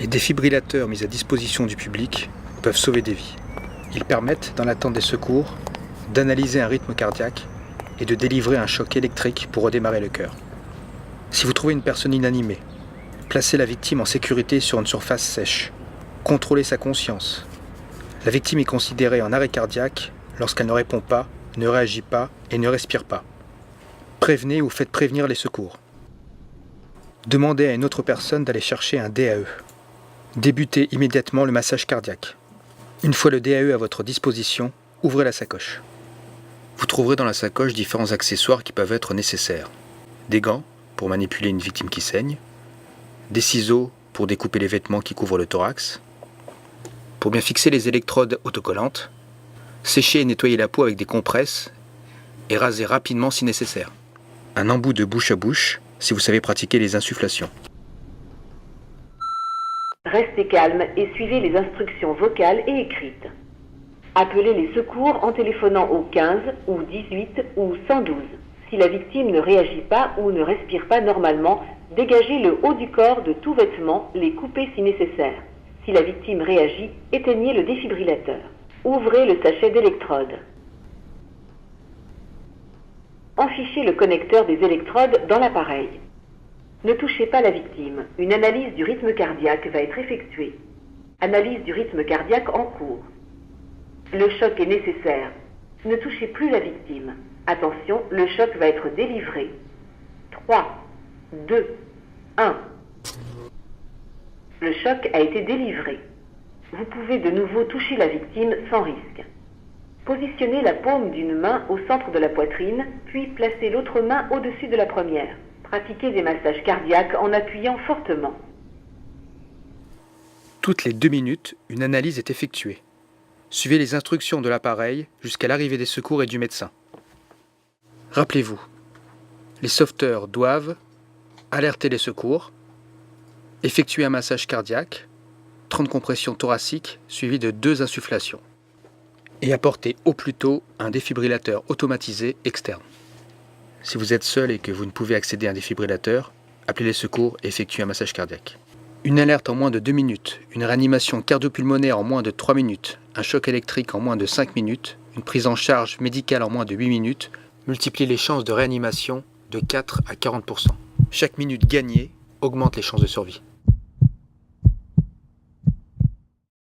Les défibrillateurs mis à disposition du public peuvent sauver des vies. Ils permettent, dans l'attente des secours, d'analyser un rythme cardiaque et de délivrer un choc électrique pour redémarrer le cœur. Si vous trouvez une personne inanimée, placez la victime en sécurité sur une surface sèche. Contrôlez sa conscience. La victime est considérée en arrêt cardiaque lorsqu'elle ne répond pas, ne réagit pas et ne respire pas. Prévenez ou faites prévenir les secours. Demandez à une autre personne d'aller chercher un DAE. Débutez immédiatement le massage cardiaque. Une fois le DAE à votre disposition, ouvrez la sacoche. Vous trouverez dans la sacoche différents accessoires qui peuvent être nécessaires. Des gants pour manipuler une victime qui saigne, des ciseaux pour découper les vêtements qui couvrent le thorax, pour bien fixer les électrodes autocollantes, sécher et nettoyer la peau avec des compresses et raser rapidement si nécessaire. Un embout de bouche à bouche si vous savez pratiquer les insufflations. Restez calme et suivez les instructions vocales et écrites. Appelez les secours en téléphonant au 15 ou 18 ou 112. Si la victime ne réagit pas ou ne respire pas normalement, dégagez le haut du corps de tout vêtement, les coupez si nécessaire. Si la victime réagit, éteignez le défibrillateur. Ouvrez le sachet d'électrodes. Enfichez le connecteur des électrodes dans l'appareil. Ne touchez pas la victime. Une analyse du rythme cardiaque va être effectuée. Analyse du rythme cardiaque en cours. Le choc est nécessaire. Ne touchez plus la victime. Attention, le choc va être délivré. 3, 2, 1. Le choc a été délivré. Vous pouvez de nouveau toucher la victime sans risque. Positionnez la paume d'une main au centre de la poitrine, puis placez l'autre main au-dessus de la première. Pratiquez des massages cardiaques en appuyant fortement. Toutes les 2 minutes, une analyse est effectuée. Suivez les instructions de l'appareil jusqu'à l'arrivée des secours et du médecin. Rappelez-vous, les sauveteurs doivent alerter les secours, effectuer un massage cardiaque, 30 compressions thoraciques suivies de 2 insufflations et apporter au plus tôt un défibrillateur automatisé externe. Si vous êtes seul et que vous ne pouvez accéder à un défibrillateur, appelez les secours et effectuez un massage cardiaque. Une alerte en moins de 2 minutes, une réanimation cardio-pulmonaire en moins de 3 minutes, un choc électrique en moins de 5 minutes, une prise en charge médicale en moins de 8 minutes, multiplie les chances de réanimation de 4 à 40%. Chaque minute gagnée augmente les chances de survie.